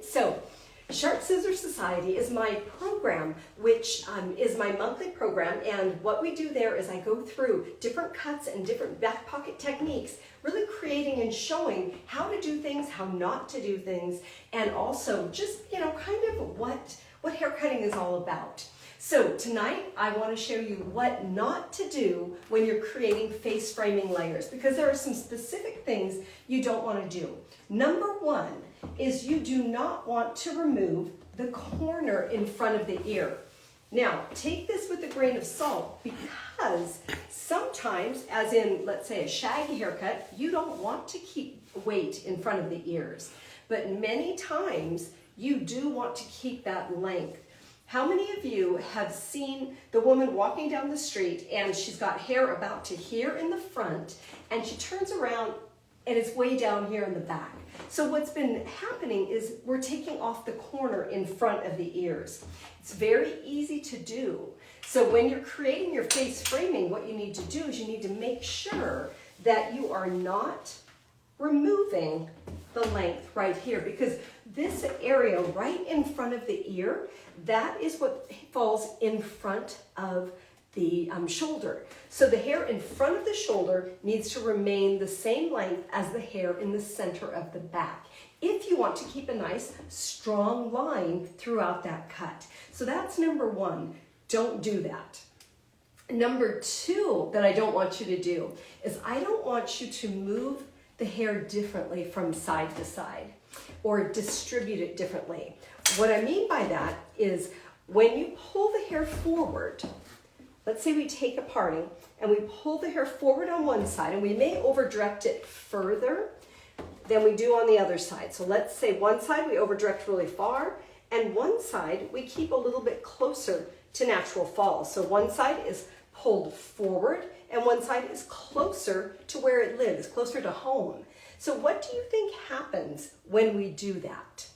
So Sharp Scissors Society is my program, which is my monthly program, and what we do there is I go through different cuts and different back pocket techniques, really creating and showing how to do things, how not to do things, and also just, you know, kind of what hair cutting is all about. So tonight I want to show you what not to do when you're creating face framing layers, because there are some specific things you don't want to do. Number one is you do not want to remove the corner in front of the ear. Now, take this with a grain of salt, because sometimes, as in, let's say, a shaggy haircut, you don't want to keep weight in front of the ears. But many times, you do want to keep that length. How many of you have seen the woman walking down the street and she's got hair about to here in the front, and she turns around and it's way down here in the back? So what's been happening is we're taking off the corner in front of the ears. It's very easy to do. So when you're creating your face framing, what you need to do is you need to make sure that you are not removing the length right here, because this area right in front of the ear, that is what falls in front of the shoulder. So the hair in front of the shoulder needs to remain the same length as the hair in the center of the back, if you want to keep a nice strong line throughout that cut. So that's number one. Don't do that. Number two that I don't want you to do is I don't want you to move the hair differently from side to side or distribute it differently. What I mean by that is when you pull the hair forward, let's say we take a parting and we pull the hair forward on one side, and we may over direct it further than we do on the other side. So let's say one side we over direct really far, and one side we keep a little bit closer to natural fall. So one side is pulled forward and one side is closer to where it lives, closer to home. So what do you think happens when we do that?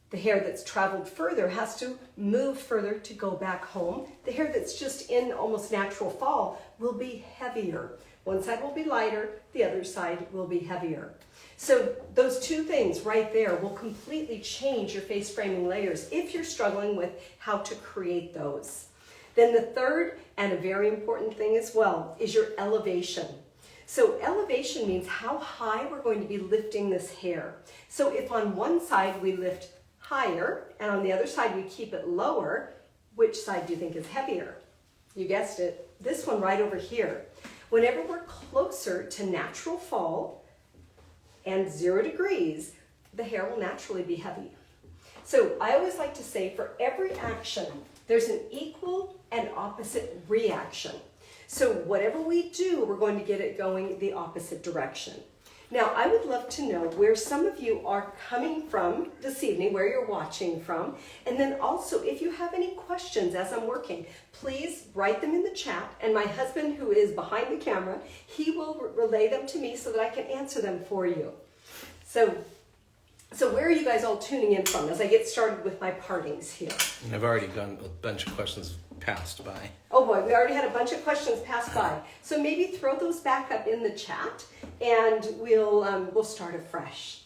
The hair that's traveled further has to move further to go back home. The hair that's just in almost natural fall will be heavier. One side will be lighter, the other side will be heavier. So those two things right there will completely change your face framing layers if you're struggling with how to create those. Then the third and a very important thing as well is your elevation. So elevation means how high we're going to be lifting this hair. So if on one side we lift higher and on the other side we keep it lower, which side do you think is heavier? You guessed it, this one right over here. Whenever we're closer to natural fall and 0 degrees, the hair will naturally be heavy. So I always like to say for every action, there's an equal and opposite reaction. So whatever we do, we're going to get it going the opposite direction. Now, I would love to know where some of you are coming from this evening, where you're watching from, and then also if you have any questions as I'm working, please write them in the chat, and my husband, who is behind the camera, he will relay them to me so that I can answer them for you. So where are you guys all tuning in from as I get started with my partings here? I've already gotten a bunch of questions passed by. Oh boy, we already had a bunch of questions pass by. So maybe throw those back up in the chat and we'll start afresh.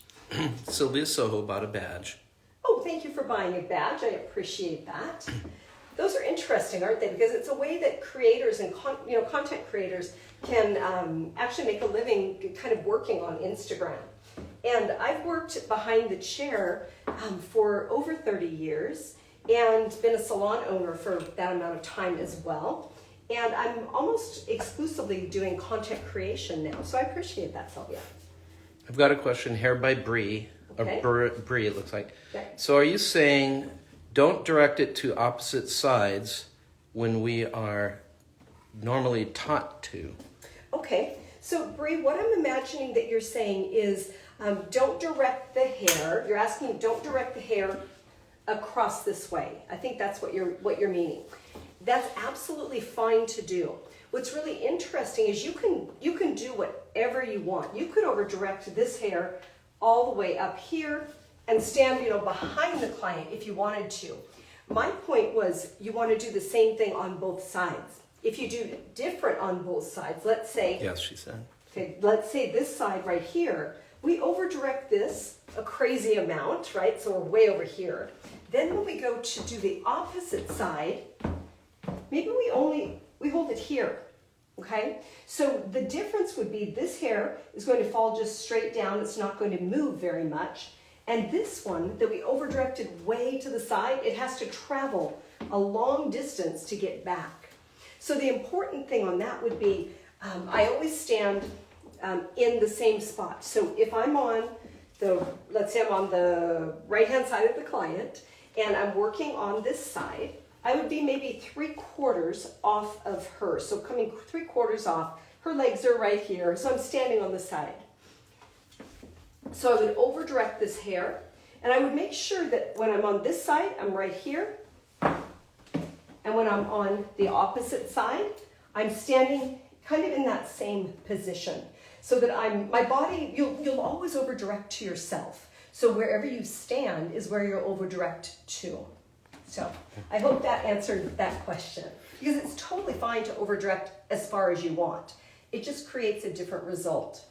Sylvia Soho bought a badge. Oh, thank you for buying a badge. I appreciate that. Those are interesting, aren't they? Because it's a way that creators and content creators can actually make a living kind of working on Instagram. And I've worked behind the chair for over 30 years and been a salon owner for that amount of time as well. And I'm almost exclusively doing content creation now. So I appreciate that, Sylvia. I've got a question here by Bree. Okay. Or Bree, it looks like. Okay. So are you saying don't direct it to opposite sides when we are normally taught to? Okay. So Bree, what I'm imagining that you're saying is don't direct the hair. You're asking don't direct the hair across this way. I think that's what you're meaning. That's absolutely fine to do. What's really interesting is you can do whatever you want. You could over direct this hair all the way up here and stand, behind the client if you wanted to. My point was you want to do the same thing on both sides. If you do different on both sides, let's say, Yes, she said. okay, let's say this side right here, we over direct this a crazy amount, right? So we're way over here. Then when we go to do the opposite side, maybe we hold it here, okay? So the difference would be this hair is going to fall just straight down. It's not going to move very much. And this one that we over directed way to the side, it has to travel a long distance to get back. So the important thing on that would be, I always stand in the same spot. So if I'm on let's say I'm on the right-hand side of the client and I'm working on this side, I would be maybe 3/4 off of her. So coming 3/4 off, her legs are right here. So I'm standing on the side. So I would over direct this hair and I would make sure that when I'm on this side, I'm right here. And when I'm on the opposite side, I'm standing kind of in that same position. So that my body, you'll always over direct to yourself. So wherever you stand is where you'll over direct to. So I hope that answered that question. Because it's totally fine to over direct as far as you want. It just creates a different result.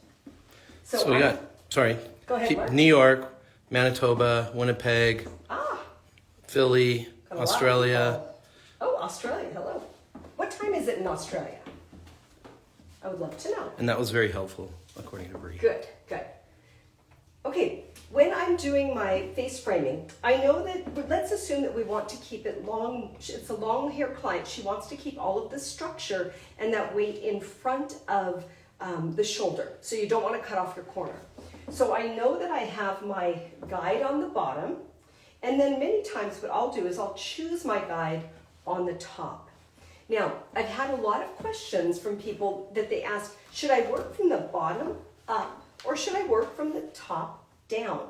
So we got, sorry, go ahead, Mark. New York, Manitoba, Winnipeg, Philly, Australia. Oh, Australia, hello. What time is it in Australia? I would love to know. And that was very helpful, according to Bree. Good, good. Okay, when I'm doing my face framing, I know that, let's assume that we want to keep it long. It's a long hair client. She wants to keep all of the structure and that weight in front of the shoulder. So you don't want to cut off your corner. So I know that I have my guide on the bottom. And then many times what I'll do is I'll choose my guide on the top. Now, I've had a lot of questions from people that they ask, should I work from the bottom up or should I work from the top down?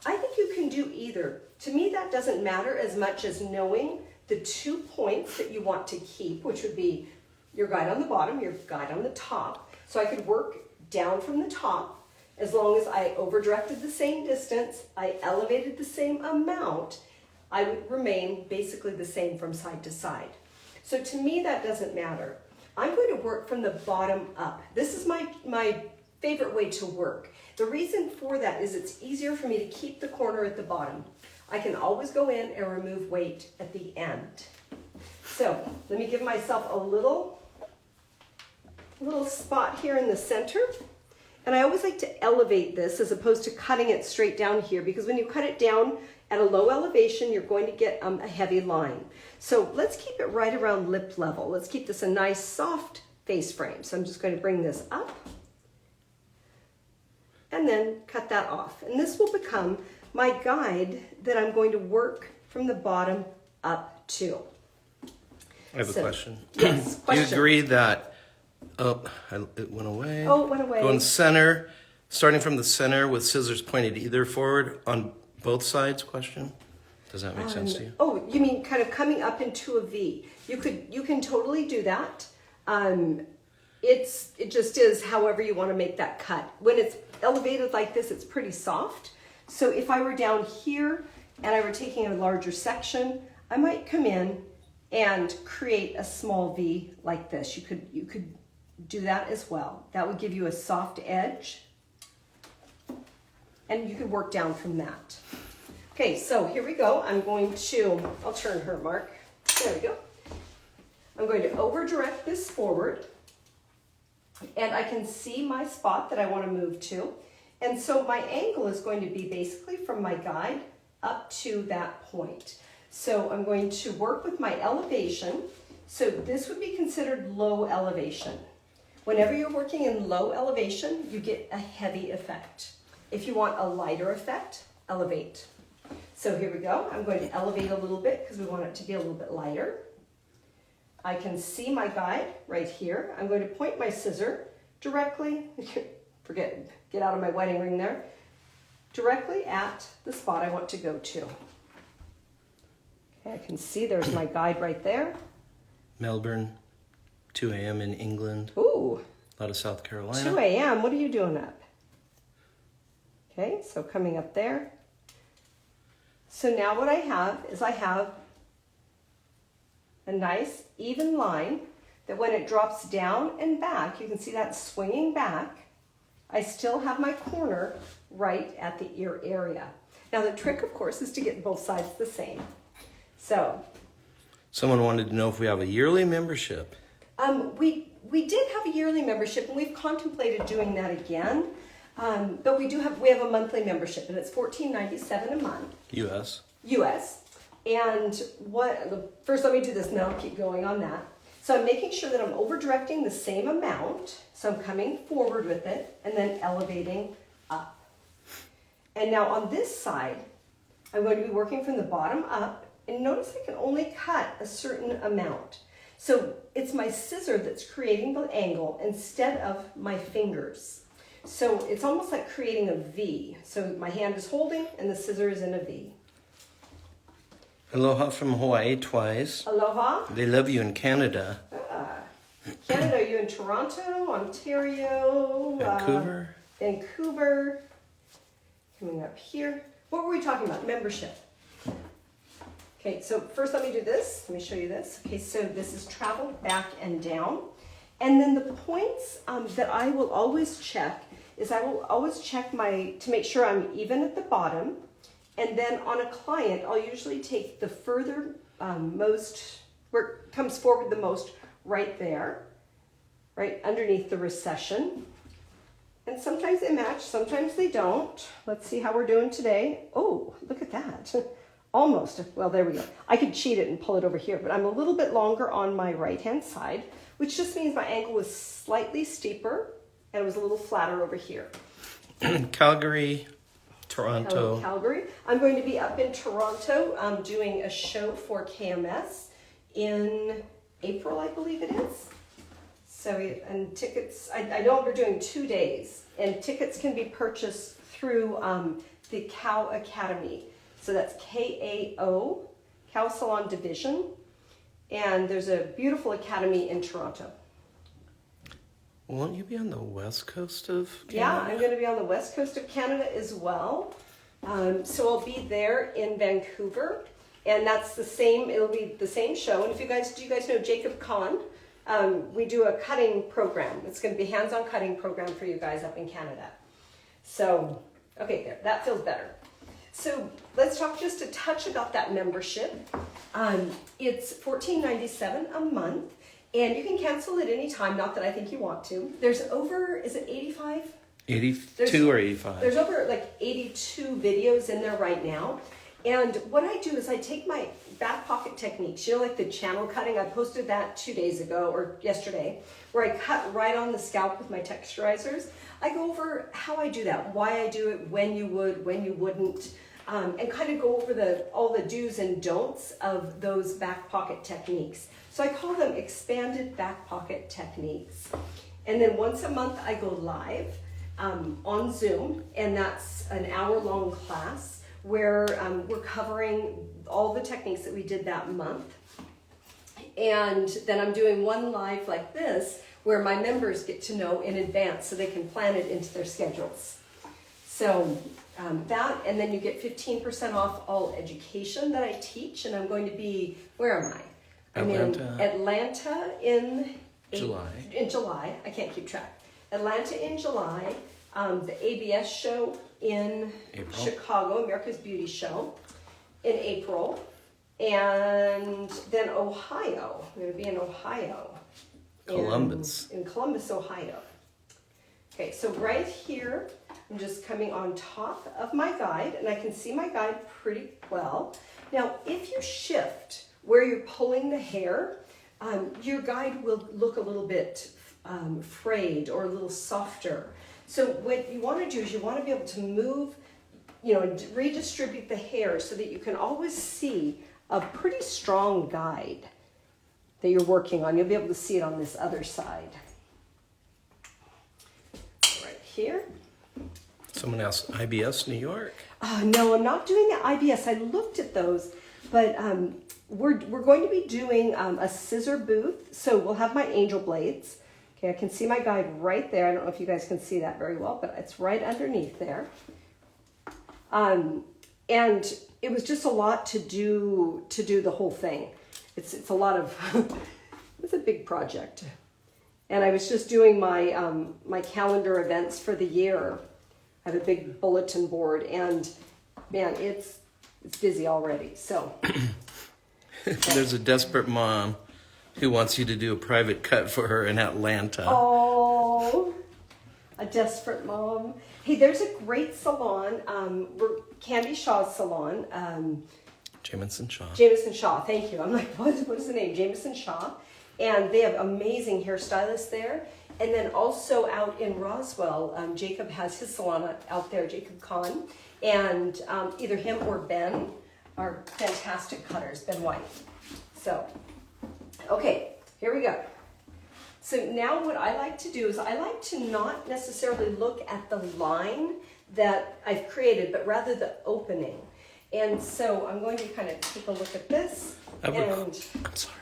I think you can do either. To me, that doesn't matter as much as knowing the 2 points that you want to keep, which would be your guide on the bottom, your guide on the top. So I could work down from the top as long as I over directed the same distance, I elevated the same amount, I would remain basically the same from side to side. So to me, that doesn't matter. I'm going to work from the bottom up. This is my favorite way to work. The reason for that is it's easier for me to keep the corner at the bottom. I can always go in and remove weight at the end. So let me give myself a little spot here in the center. And I always like to elevate this as opposed to cutting it straight down here, because when you cut it down at a low elevation, you're going to get a heavy line. So let's keep it right around lip level. Let's keep this a nice soft face frame. So I'm just going to bring this up and then cut that off. And this will become my guide that I'm going to work from the bottom up to. I have a question. Yes, question. Do you agree that, it went away. Oh, it went away. Going center, starting from the center with scissors pointed either forward on both sides, question? Does that make sense to you? Oh, you mean kind of coming up into a V. You can totally do that. It just is however you want to make that cut. When it's elevated like this, it's pretty soft. So if I were down here and I were taking a larger section, I might come in and create a small V like this. You could do that as well. That would give you a soft edge. And you can work down from that. Okay, so here we go. I'll turn her, Mark. There we go. I'm going to over direct this forward. And I can see my spot that I want to move to. And so my angle is going to be basically from my guide up to that point. So I'm going to work with my elevation. So this would be considered low elevation. Whenever you're working in low elevation, you get a heavy effect. If you want a lighter effect, elevate. So here we go. I'm going to elevate a little bit because we want it to be a little bit lighter. I can see my guide right here. I'm going to point my scissor directly, get out of my wedding ring there, directly at the spot I want to go to. Okay, I can see there's my guide right there. Melbourne, 2 a.m. in England. Ooh. A lot of South Carolina. 2 a.m. What are you doing up? Okay, so coming up there. So now what I have is I have a nice even line that when it drops down and back, you can see that swinging back. I still have my corner right at the ear area. Now the trick, of course, is to get both sides the same. So. Someone wanted to know if we have a yearly membership. We did have a yearly membership, and we've contemplated doing that again. But we have a monthly membership, and it's $14.97 a month. US. And first let me do this, and then I'll keep going on that. So I'm making sure that I'm over directing the same amount. So I'm coming forward with it and then elevating up. And now on this side, I'm going to be working from the bottom up, and notice I can only cut a certain amount. So it's my scissor that's creating the angle instead of my fingers. So it's almost like creating a V. So my hand is holding and the scissor is in a V. Aloha from Hawaii twice. Aloha. They love you in Canada. Canada, are you in Toronto, Ontario? Vancouver. Vancouver. Coming up here. What were we talking about? Membership. Okay, so first let me do this. Let me show you this. Okay, so this is travel back and down. And then the points that I will always check is I will always check to make sure I'm even at the bottom. And then on a client, I'll usually take the further most, where it comes forward the most, right there, right underneath the recession. And sometimes they match, sometimes they don't. Let's see how we're doing today. Oh, look at that. Almost. Well, there we go. I could cheat it and pull it over here, but I'm a little bit longer on my right-hand side, which just means my ankle was slightly steeper and it was a little flatter over here. Calgary, Toronto. Hello, Calgary. I'm going to be up in Toronto doing a show for KMS in April, I believe it is. So, and tickets, I know we're doing 2 days, and tickets can be purchased through the Cow Academy. So that's KAO, Cow Salon Division. And there's a beautiful academy in Toronto. Won't you be on the west coast of Canada? Yeah, I'm going to be on the west coast of Canada as well. So I'll be there in Vancouver. And that's the same, it'll be the same show. And if do you guys know Jacob Kahn? We do a cutting program. It's going to be hands-on cutting program for you guys up in Canada. So, okay, there, that feels better. So let's talk just a touch about that membership. It's $14.97 a month, and you can cancel at any time, not that I think you want to. There's over, is it 85? 82 or 85. There's over like 82 videos in there right now. And what I do is I take my back pocket techniques, you know, like the channel cutting. I posted that 2 days ago or yesterday, where I cut right on the scalp with my texturizers. I go over how I do that, why I do it, when you would, when you wouldn't, and kind of go over all the do's and don'ts of those back pocket techniques. So I call them expanded back pocket techniques. And then once a month I go live on Zoom, and that's an hour-long class where we're covering all the techniques that we did that month. And then I'm doing one live like this where my members get to know in advance so they can plan it into their schedules. So that, and then you get 15% off all education that I teach, and I'm going to be, where am I? Atlanta. I'm in Atlanta in July. In July, I can't keep track. Atlanta in July, the ABS show in April. Chicago, America's Beauty Show, in April, and then Ohio. I'm going to be in Ohio. Columbus. In Columbus, Ohio. Okay, so right here, I'm just coming on top of my guide, and I can see my guide pretty well. Now, if you shift where you're pulling the hair, your guide will look a little bit frayed or a little softer. So what you want to do is you want to be able to move, you know, redistribute the hair so that you can always see a pretty strong guide that you're working on. You'll be able to see it on this other side. Right here. Someone asked, IBS New York? No, I'm not doing the IBS. I looked at those, but we're going to be doing a scissor booth. So we'll have my angel blades. Okay, I can see my guide right there. I don't know if you guys can see that very well, but it's right underneath there. And it was just a lot to do the whole thing. It's a lot of, it's a big project. And I was just doing my my calendar events for the year. I have a big bulletin board, and man, it's busy already. So There's a desperate mom who wants you to do a private cut for her in Atlanta. oh, a desperate mom. Hey, there's a great salon. Candy Shaw's salon. Jamison Shaw. Jamison Shaw. Thank you. I'm like, what is the name? Jamison Shaw. And they have amazing hairstylists there. And then also out in Roswell, Jacob has his salon out there, Jacob Kahn. And either him or Ben are fantastic cutters, Ben White. So, okay, here we go. So now what I like to do is I like to not necessarily look at the line that I've created, but rather the opening. And so I'm going to kind of take a look at this. I'm sorry.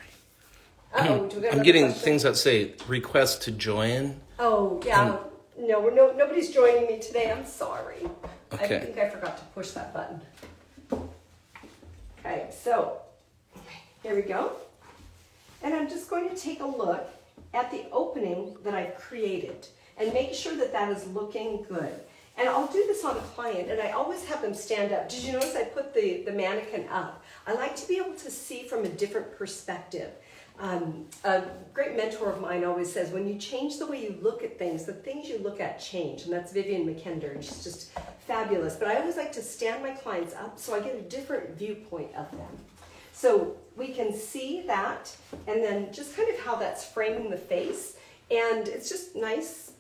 Uh-oh, do we got I'm another getting question? things that say request to join. Oh, yeah. Nobody's joining me today. I'm sorry. Okay. I think I forgot to push that button. Okay, so here we go. And I'm just going to take a look at the opening that I've created and make sure that that is looking good. And I'll do this on a client, and I always have them stand up. Did you notice I put the mannequin up? I like to be able to see from a different perspective. A great mentor of mine always says, when you change the way you look at things, the things you look at change. And that's Vivian McKinder, and she's just fabulous. But I always like to stand my clients up so I get a different viewpoint of them. So we can see that, and then just kind of how that's framing the face. And it's just nice,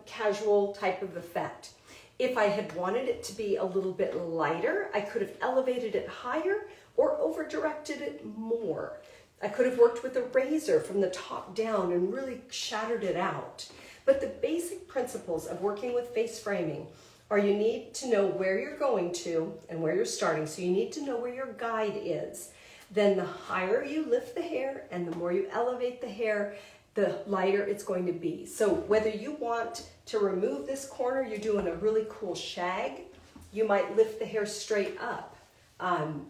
casual type of effect. If I had wanted it to be a little bit lighter, I could have elevated it higher or over-directed it more. I could have worked with a razor from the top down and really shattered it out. But the basic principles of working with face framing are you need to know where you're going to and where you're starting. So you need to know where your guide is. Then the higher you lift the hair and the more you elevate the hair, the lighter it's going to be. So whether you want to remove this corner, you're doing a really cool shag, you might lift the hair straight up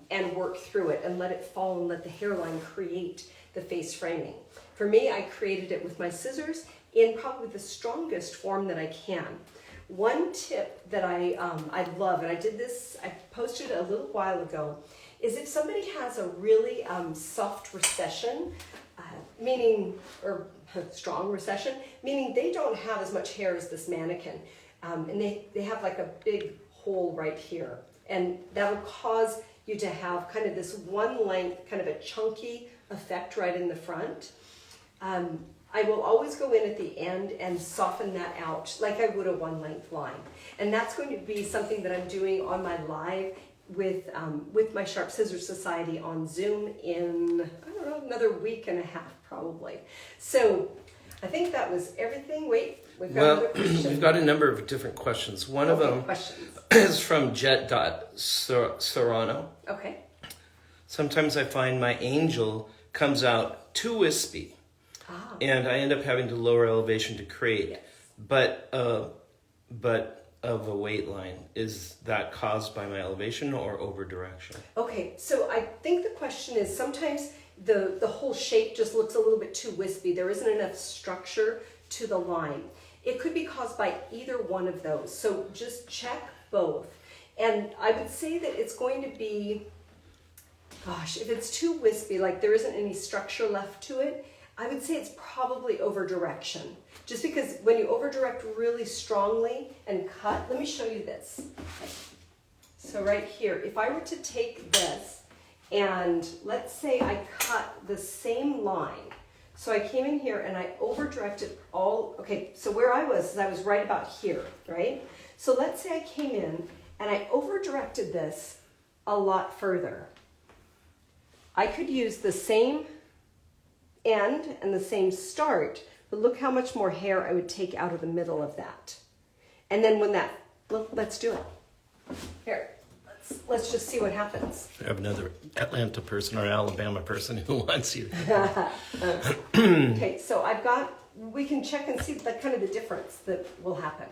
and work through it and let it fall and let the hairline create the face framing. For me, I created it with my scissors in probably the strongest form that I can. One tip that I love, and I did this, I posted it a little while ago, is if somebody has a really soft recession, or strong recession, meaning they don't have as much hair as this mannequin, and they have like a big hole right here, and that'll cause you to have kind of this one length, kind of a chunky effect right in the front. I will always go in at the end and soften that out like I would a one length line, and that's going to be something that I'm doing on my live with my Sharp Scissors Society on Zoom in, another week and a half probably. So I think that was everything. Wait, we've got another question. We've got a number of different questions. One of them is from Jet.Serrano. Okay. Sometimes I find my angel comes out too wispy, and I end up having to lower elevation to create. Yes. But of a weight line, is that caused by my elevation or over direction? Okay, so I think the question is sometimes the whole shape just looks a little bit too wispy. There isn't enough structure to the line. It could be caused by either one of those. So just check both. And I would say that it's going to be, if it's too wispy, like there isn't any structure left to it, I would say it's probably over direction. Just because when you over direct really strongly and cut, let me show you this. So right here, if I were to take this and let's say I cut the same line. So I came in here and I over directed so where I was right about here, right? So let's say I came in and I over directed this a lot further. I could use the same end and the same start, but look how much more hair I would take out of the middle of that. And then let's do it. Here, let's just see what happens. I have another Atlanta person or Alabama person who wants you. Okay, so we can check and see kind of the difference that will happen.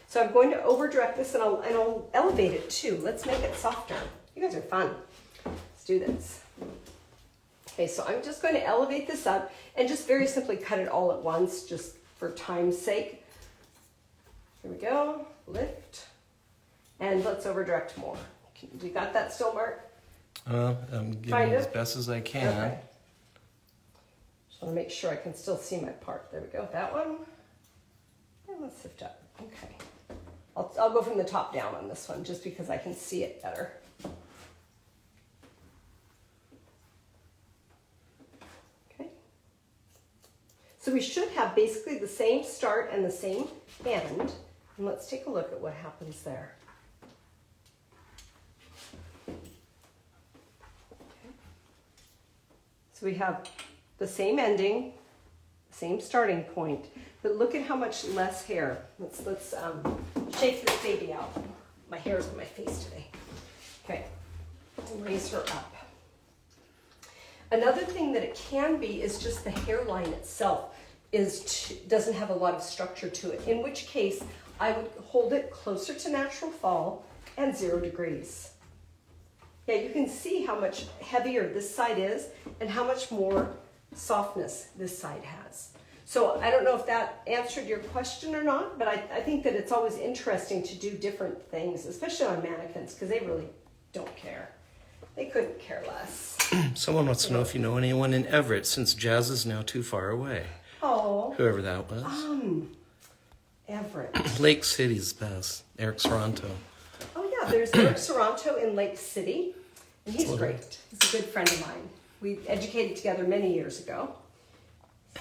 So I'm going to over direct this and I'll elevate it too. Let's make it softer. You guys are fun. Let's do this. Okay, so I'm just going to elevate this up and just very simply cut it all at once, just for time's sake. Here we go, lift, and let's over direct more. You got that still, Mark? I'm giving as best as I can. Okay. Just want to make sure I can still see my part. There we go, that one. And let's lift up, okay. I'll go from the top down on this one just because I can see it better. Okay. So we should have basically the same start and the same end. And let's take a look at what happens there. Okay. So we have the same ending, same starting point, but look at how much less hair. Let's shake this baby out. My hair's on my face today. Okay, and raise her up. Another thing that it can be is just the hairline itself doesn't have a lot of structure to it, in which case I would hold it closer to natural fall and 0 degrees. Yeah, you can see how much heavier this side is and how much more softness this side has. So I don't know if that answered your question or not, but I think that it's always interesting to do different things, especially on mannequins, because they really don't care. They couldn't care less. Someone wants to know if you know anyone in Everett, since Jazz is now too far away. Oh. Whoever that was. Everett. Lake City's best. Eric Soranto. Oh yeah, there's Eric Soranto in Lake City, and he's great. He's a good friend of mine. We educated together many years ago.